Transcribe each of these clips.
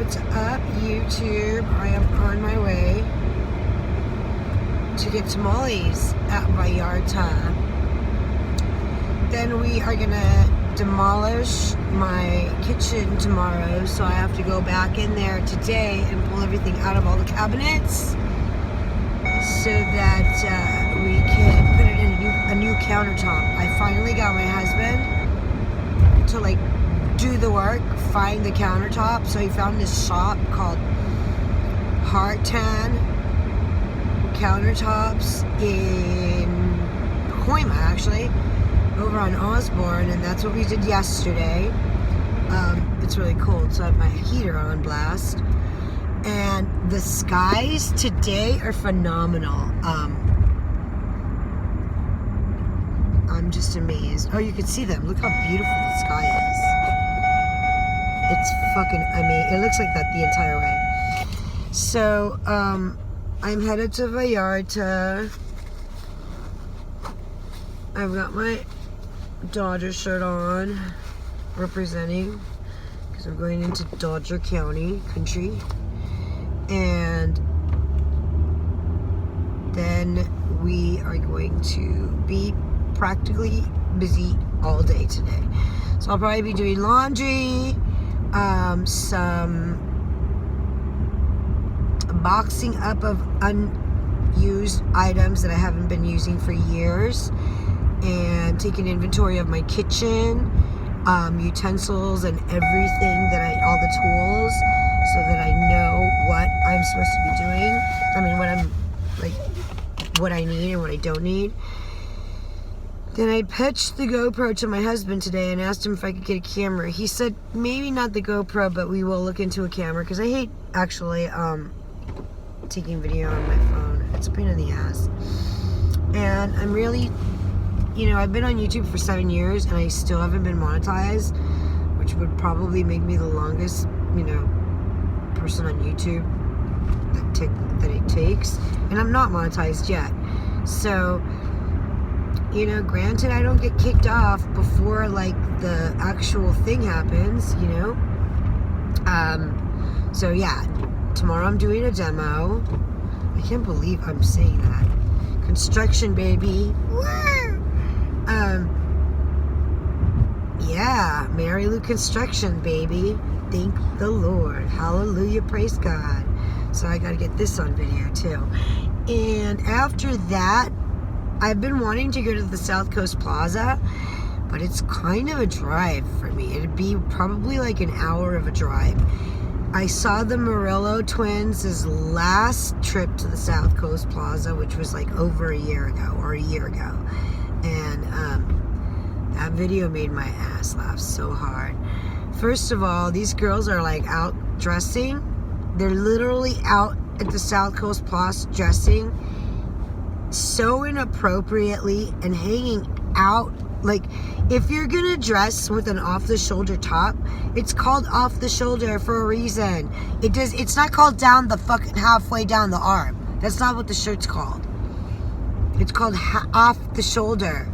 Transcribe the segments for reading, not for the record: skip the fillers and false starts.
What's up, YouTube? I am on my way to get tamales at Vallarta. Then we are gonna demolish my kitchen tomorrow, so I have to go back in there today and pull everything out of all the cabinets so that we can put it in a new countertop. I finally got my husband to do the work, find the countertop. So he found this shop called Hartan Countertops in Hoima, actually, over on Osborne, and that's what we did yesterday. It's really cold, so I have my heater on blast. And the skies today are phenomenal. I'm just amazed. Oh, you can see them. Look how beautiful the sky is. It's fucking amazing. It looks like that the entire way. So, I'm headed to Vallarta. I've got my Dodger shirt on, representing, because I'm going into Dodger County, country. And then we are going to be practically busy all day today. So I'll probably be doing laundry, some boxing up of unused items that I haven't been using for years, and taking inventory of my kitchen, utensils and everything all the tools, so that I know what I'm supposed to be doing. I mean, what I need and what I don't need. Then I pitched the GoPro to my husband today and asked him if I could get a camera. He said maybe not the GoPro, but we will look into a camera, because I hate actually taking video on my phone. It's a pain in the ass. And I'm really, I've been on YouTube for 7 years and I still haven't been monetized, which would probably make me the longest, person on YouTube that it takes. And I'm not monetized yet. So, granted, I don't get kicked off before the actual thing happens, so yeah, tomorrow I'm doing a demo. I can't believe I'm saying that. Construction, baby. Woo! Yeah, Mary Lou Construction, baby. Thank the Lord. Hallelujah, praise God. So I gotta get this on video too. And after that, I've been wanting to go to the South Coast Plaza, but it's kind of a drive for me. It'd be probably an hour of a drive. I saw the Murillo twins' last trip to the South Coast Plaza, which was over a year ago. And that video made my ass laugh so hard. First of all, these girls are out dressing. They're literally out at the South Coast Plaza dressing so inappropriately and hanging out. If you're gonna dress with an off-the-shoulder top, it's called off-the-shoulder for a reason. It's not called down the fucking halfway down the arm. That's not what the shirt's called. It's called off-the-shoulder.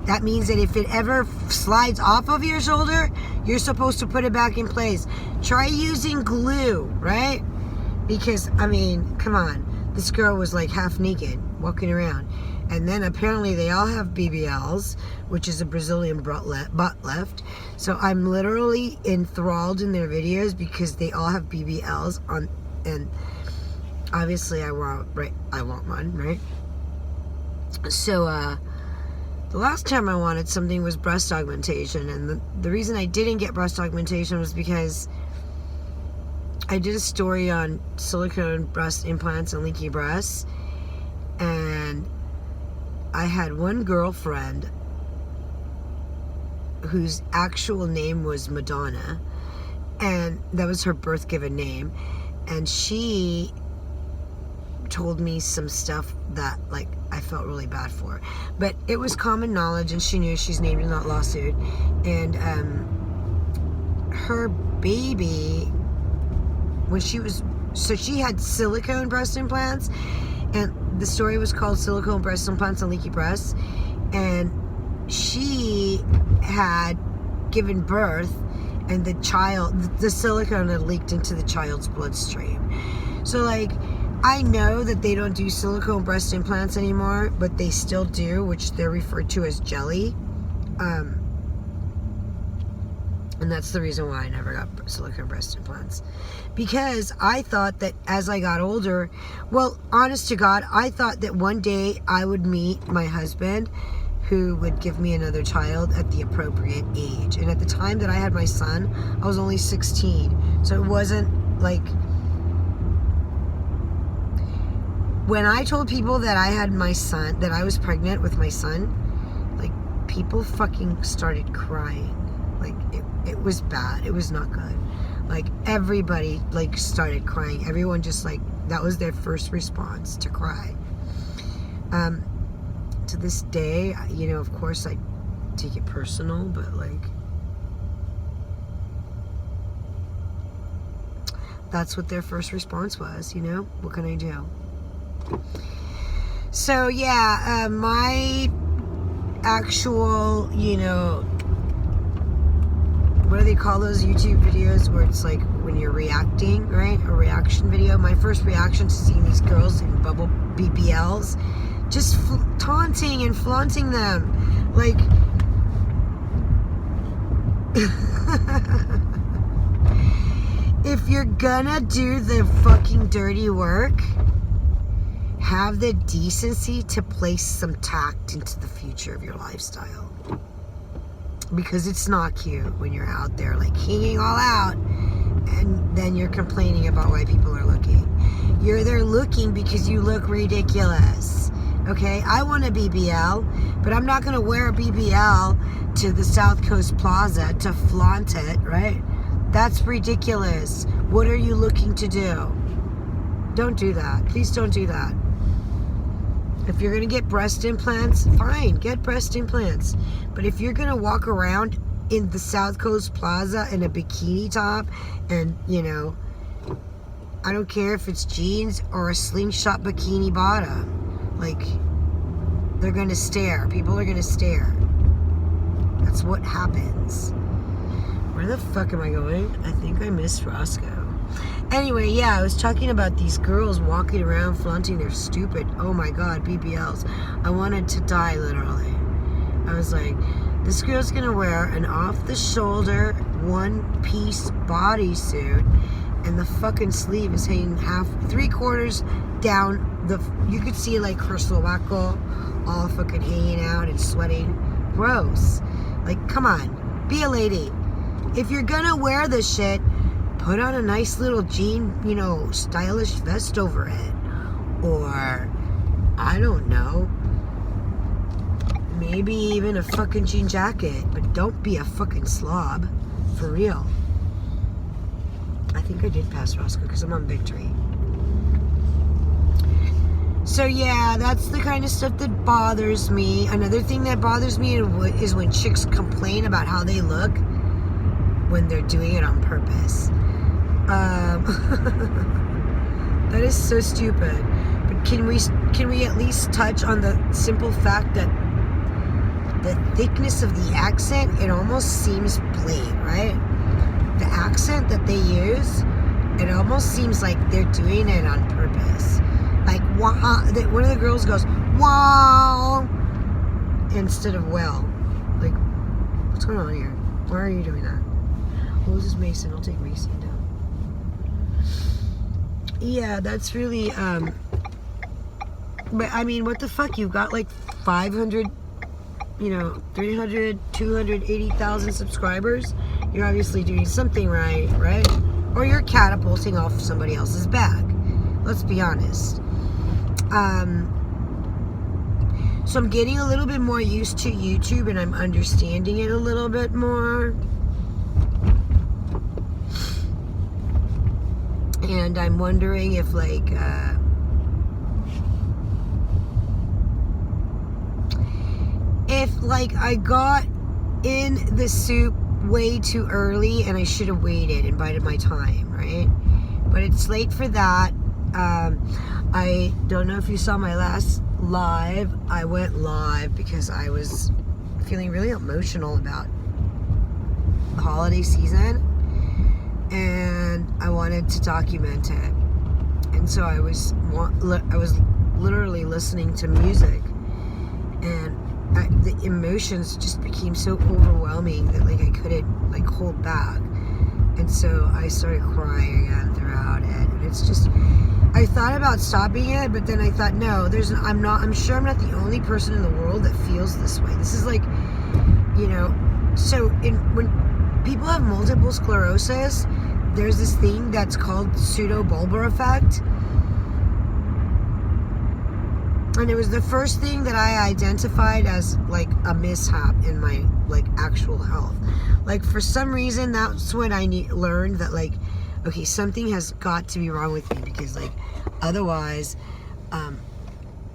That means that if it ever slides off of your shoulder, you're supposed to put it back in place. Try using glue, right? Because, come on. This girl was half naked, walking around. And then apparently they all have BBLs, which is a Brazilian butt lift. So I'm literally enthralled in their videos because they all have BBLs on, and obviously I want one, right? So the last time I wanted something was breast augmentation, and the reason I didn't get breast augmentation was because I did a story on silicone breast implants and leaky breasts, and I had one girlfriend whose actual name was Madonna, and that was her birth given name, and she told me some stuff that I felt really bad for, but it was common knowledge, and she knew. She's named in that lawsuit. And her baby, when she had silicone breast implants, and the story was called Silicone Breast Implants and Leaky Breasts, and she had given birth and the silicone had leaked into the child's bloodstream. So like, I know that they don't do silicone breast implants anymore, but they still do, which they're referred to as jelly. And that's the reason why I never got silicone breast implants. Because I thought that as I got older, well, honest to God, I thought that one day I would meet my husband who would give me another child at the appropriate age. And at the time that I had my son, I was only 16. So it wasn't like... When I told people that I had my son, that I was pregnant with my son, like, people fucking started crying. Like, it was bad. It was not good. Like, everybody, like, started crying. Everyone just, like, that was their first response, to cry. To this day, you know, of course, I take it personal, but, like, that's what their first response was, you know? What can I do? So, yeah, my actual, you know, what do they call those YouTube videos where it's like when you're reacting, right? A reaction video. My first reaction to seeing these girls in bubble BBLs, just taunting and flaunting them. Like, if you're gonna do the fucking dirty work, have the decency to place some tact into the future of your lifestyle. Because it's not cute when you're out there like hanging all out and then you're complaining about why people are looking. You're there looking because you look ridiculous. Okay, I want a BBL, but I'm not going to wear a BBL to the South Coast Plaza to flaunt it, right? That's ridiculous. What are you looking to do? Don't do that. Please don't do that. If you're going to get breast implants, fine, get breast implants. But if you're going to walk around in the South Coast Plaza in a bikini top and, you know, I don't care if it's jeans or a slingshot bikini bottom, like, they're going to stare. People are going to stare. That's what happens. Where the fuck am I going? I think I missed Roscoe. Anyway, yeah, I was talking about these girls walking around flaunting their stupid, oh my god, BBLs. I wanted to die, literally. I was like, this girl's gonna wear an off-the-shoulder, one-piece bodysuit, and the fucking sleeve is hanging three-quarters down the... You could see, like, her sobaco all fucking hanging out and sweating. Gross. Like, come on. Be a lady. If you're gonna wear this shit, put on a nice little jean, you know, stylish vest over it. Or, I don't know, maybe even a fucking jean jacket. But don't be a fucking slob. For real. I think I did pass Roscoe because I'm on Victory. So yeah, that's the kind of stuff that bothers me. Another thing that bothers me is when chicks complain about how they look when they're doing it on purpose. That is so stupid. But can we at least touch on the simple fact that the thickness of the accent, it almost seems plain, right? The accent that they use, it almost seems like they're doing it on purpose. Like, wow, one of the girls goes, wow, instead of well. Like, what's going on here? Why are you doing that? Oh, this is Mason. I'll take Mason down. Yeah, that's really, but I mean, what the fuck? You've got like 500, you know, 300, 280,000 subscribers. You're obviously doing something right? Or you're catapulting off somebody else's back. Let's be honest. So I'm getting a little bit more used to YouTube and I'm understanding it a little bit more. And I'm wondering if, like, I got in the soup way too early and I should have waited and bided my time, right? But it's late for that. I don't know if you saw my last live. I went live because I was feeling really emotional about the holiday season, and I wanted to document it. And so I was literally listening to music, and the emotions just became so overwhelming that like I couldn't like hold back. And so I started crying again throughout it. And it's just, I thought about stopping it, but then I thought, no, I'm sure I'm not the only person in the world that feels this way. This is like, you know, so when people have multiple sclerosis, there's this thing that's called pseudobulbar effect. And it was the first thing that I identified as like a mishap in my like actual health. Like for some reason, that's when I learned that like, okay, something has got to be wrong with me, because like otherwise,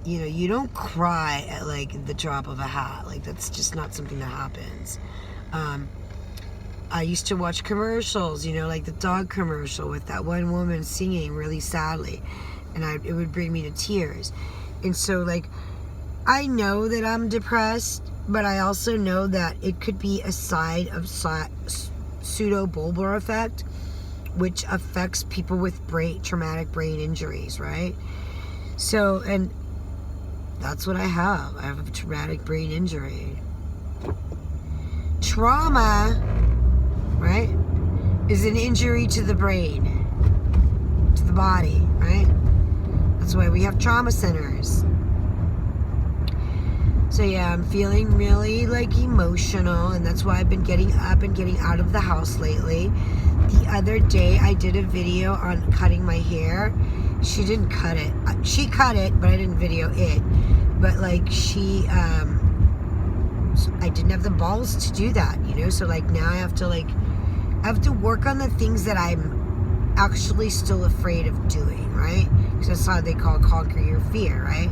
you know, you don't cry at like the drop of a hat. Like that's just not something that happens. I used to watch commercials, you know, like the dog commercial with that one woman singing really sadly, and it would bring me to tears. And so like, I know that I'm depressed, but I also know that it could be a side of pseudobulbar effect, which affects people with traumatic brain injuries, right? So, and that's what I have. I have a traumatic brain injury. Trauma, right, is an injury to the brain, to the body, right? That's why we have trauma centers. So yeah, I'm feeling really like emotional, and that's why I've been getting up and getting out of the house lately. The other day I did a video on cutting my hair. She didn't cut it. She cut it, but I didn't video it. But like I didn't have the balls to do that, you know? So like now I have to work on the things that I'm actually still afraid of doing, right? Because that's how they conquer your fear, right?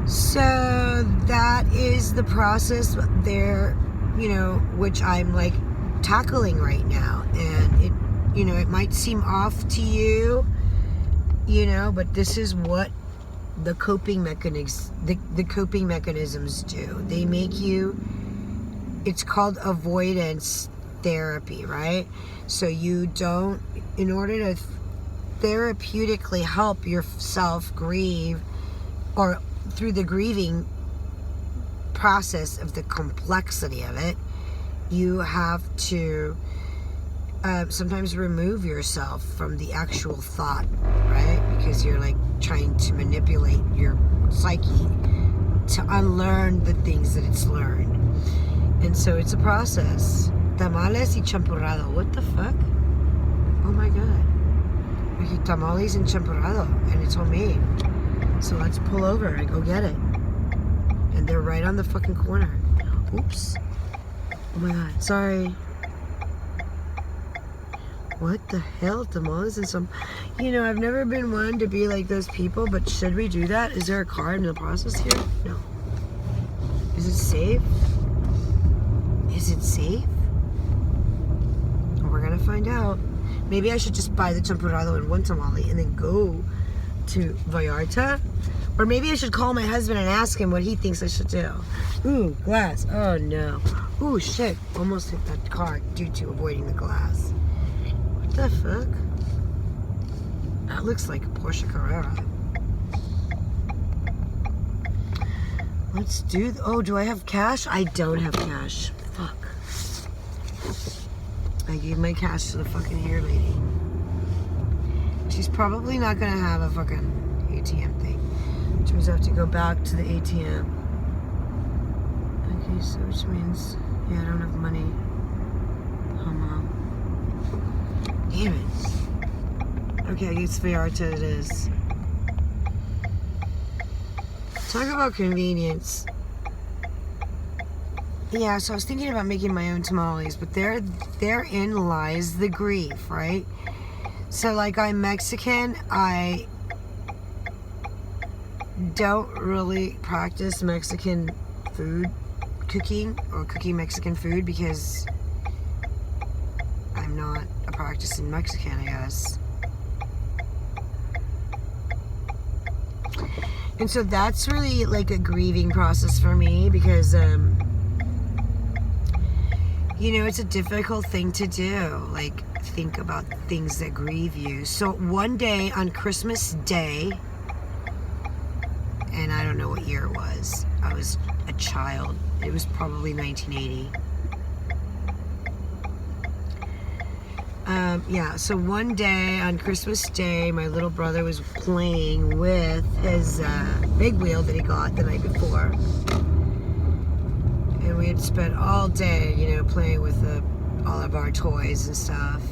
So that is the process there, you know, which I'm like tackling right now. And it, you know, it might seem off to you, you know, but this is what the coping mechanisms do. They make you, it's called avoidance therapy, right? So you don't, in order to therapeutically help yourself grieve, or through the grieving process of the complexity of it, you have to sometimes remove yourself from the actual thought, right? Because you're like trying to manipulate your psyche to unlearn the things that it's learned. And so it's a process. Tamales y champurrado. What the fuck? Oh my god. Okay, tamales and champurrado, and it's homemade. So let's pull over and go get it. And they're right on the fucking corner. Oops. Oh my god. Sorry. What the hell? Tamales and some... You know, I've never been one to be like those people, but should we do that? Is there a car in the process here? No. Is it safe? Is it safe? We're gonna find out. Maybe I should just buy the champurrado and one tamale and then go to Vallarta. Or maybe I should call my husband and ask him what he thinks I should do. Ooh, glass. Oh no. Ooh, shit. Almost hit that car due to avoiding the glass. What the fuck? That looks like a Porsche Carrera. Let's do... Oh, do I have cash? I don't have cash. Fuck. I gave my cash to the fucking hair lady. She's probably not gonna have a fucking ATM thing. Which means I have to go back to the ATM. Okay, so which means... Yeah, I don't have money. Oh, Mom. Damn it. Okay, I guess Vallarta it is. Talk about convenience. Yeah, so I was thinking about making my own tamales, but therein lies the grief, right? So, like, I'm Mexican. I don't really practice Mexican food cooking or cooking Mexican food because I'm not a practicing Mexican, I guess. And so that's really like a grieving process for me because You know, it's a difficult thing to do. Like, think about things that grieve you. So one day on Christmas Day, and I don't know what year it was. I was a child. It was probably 1980. Yeah, so one day on Christmas Day, my little brother was playing with his big wheel that he got the night before. And we had spent all day, you know, playing with all of our toys and stuff.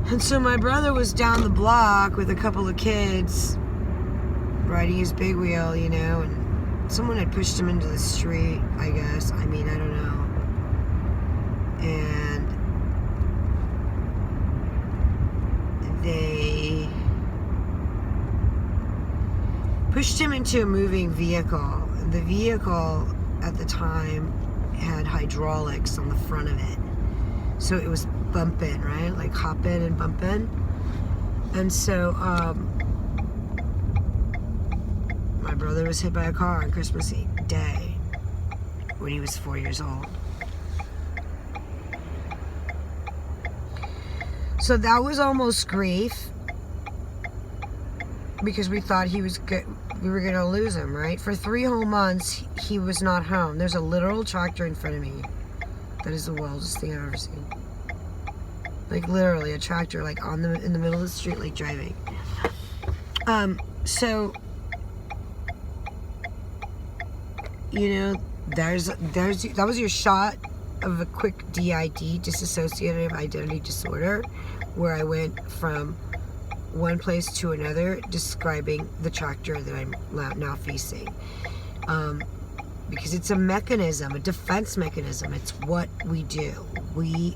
And so my brother was down the block with a couple of kids riding his big wheel, you know, and someone had pushed him into the street, I guess. I mean, I don't know. And they pushed him into a moving vehicle. The vehicle at the time had hydraulics on the front of it. So it was bumping, right? Like hopping and bumping. And so my brother was hit by a car on Christmas Day when he was 4 years old. So that was almost grief because we thought we were going to lose him, right? For 3 whole months, he was not home. There's a literal tractor in front of me. That is the wildest thing I've ever seen. Like literally a tractor, like in the middle of the street, like driving. So you know, that was your shot of a quick D.I.D, dissociative identity disorder, where I went from one place to another describing the tractor that I'm now facing. Because it's a mechanism, a defense mechanism. It's what we do. We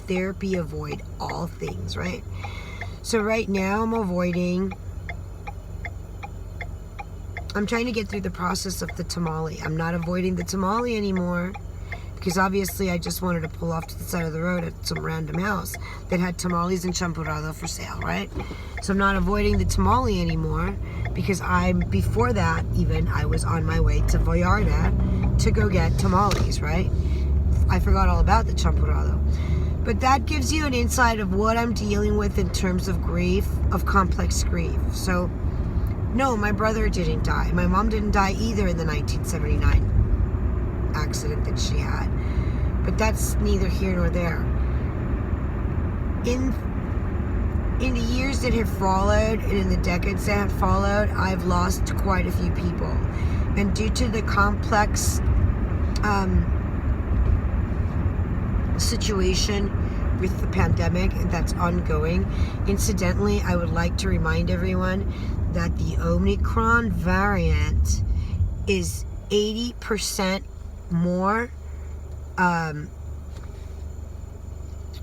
therapy avoid all things, right? So right now I'm trying to get through the process of the tamale. I'm not avoiding the tamale anymore because obviously I just wanted to pull off to the side of the road at some random house that had tamales and champurrado for sale, right? So I'm not avoiding the tamale anymore because before that even, I was on my way to Vallarta to go get tamales, right? I forgot all about the champurrado. But that gives you an insight of what I'm dealing with in terms of grief, of complex grief. So no, my brother didn't die. My mom didn't die either in the 1979 accident that she had. But that's neither here nor there. In the years that have followed, and in the decades that have followed, I've lost quite a few people. And due to the complex situation with the pandemic that's ongoing, incidentally, I would like to remind everyone that the Omicron variant is 80% more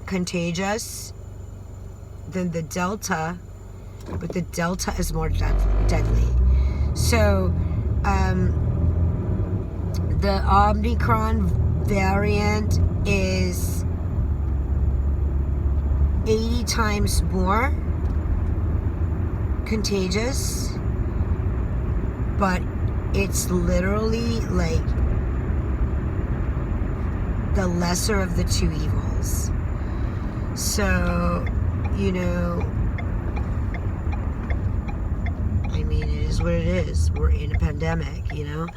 contagious than the Delta, but the Delta is more deadly. So the Omicron variant is 80 times more contagious, but it's literally like the lesser of the two evils. So, you know, I mean, it is what it is. We're in a pandemic, you know.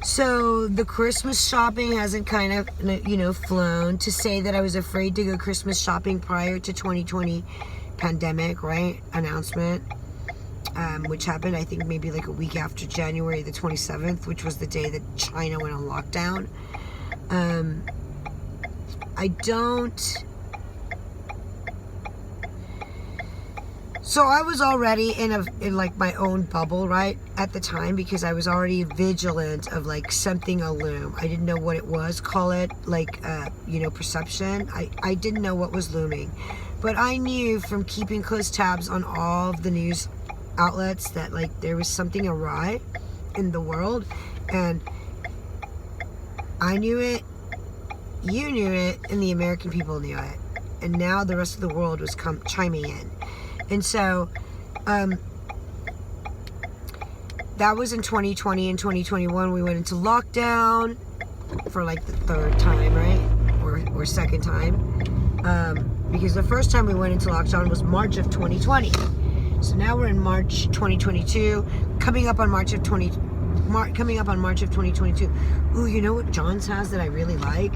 So the Christmas shopping hasn't kind of, you know, flown. To say that I was afraid to go Christmas shopping prior to 2020 pandemic, right, announcement, which happened, I think, maybe like a week after January the 27th, which was the day that China went on lockdown. So I was already in like my own bubble, right, at the time, because I was already vigilant of like something a loom. I didn't know what it was. Call it like, you know, perception. I didn't know what was looming, but I knew from keeping close tabs on all of the news outlets that like there was something awry in the world, and I knew it, you knew it, and the American people knew it, and now the rest of the world was chiming in. And so that was in 2020 and 2021. We went into lockdown for like the third time, right? Or second time. Because the first time we went into lockdown was March of 2020. So now we're in March 2022, coming up on March of 2022. Ooh, you know what John's has that I really like?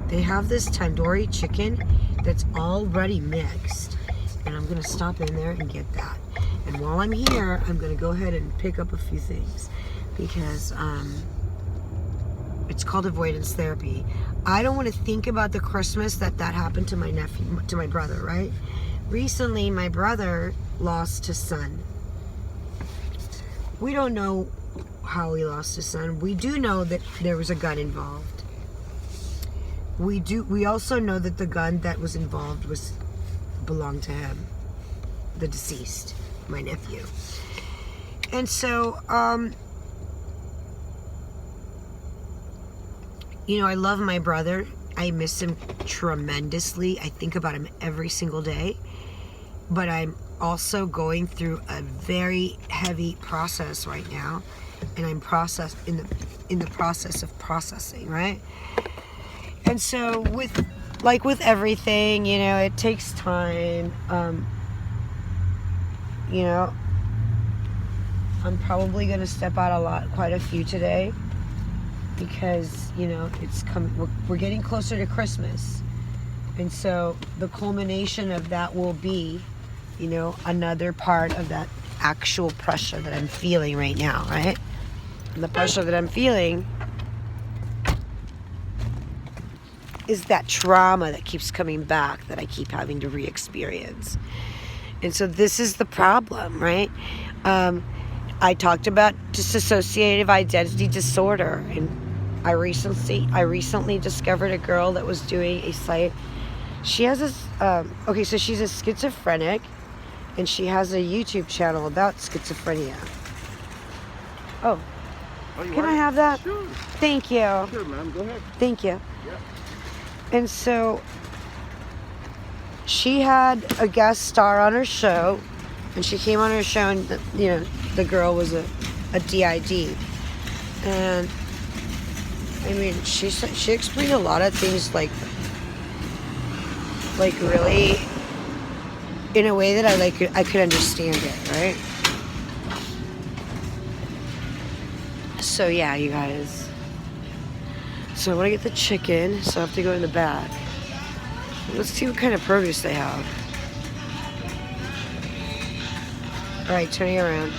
They have this tandoori chicken that's already mixed. And I'm gonna stop in there and get that. And while I'm here, I'm gonna go ahead and pick up a few things because it's called avoidance therapy. I don't want to think about the Christmas that happened to my nephew, to my brother, right? Recently, my brother lost his son. We don't know how he lost his son. We do know that there was a gun involved. We also know that the gun that was involved belonged to him, the deceased, my nephew. And so, you know, I love my brother. I miss him tremendously. I think about him every single day. But I'm also going through a very heavy process right now, and I'm in the process of processing, right? And so with everything, you know, it takes time. You know, I'm probably going to step out quite a few today because, you know, we're getting closer to Christmas. And so the culmination of that will be, you know, another part of that actual pressure that I'm feeling right now, right? And the pressure that I'm feeling is that trauma that keeps coming back that I keep having to re-experience. And so this is the problem, right? I talked about dissociative identity disorder, and I recently discovered a girl that was doing a site. She has this, okay, so she's a schizophrenic, and she has a YouTube channel about schizophrenia. Oh, can I have that? Sure. Thank you. Sure, ma'am. Go ahead. Thank you. Yeah. And so she had a guest star on her show, and she came on her show, and you know, the girl was a D.I.D. And I mean, she explained a lot of things like really in a way that I could understand it, right? So yeah, you guys. So I want to get the chicken, so I have to go in the back. Let's see what kind of produce they have. All right, turning around.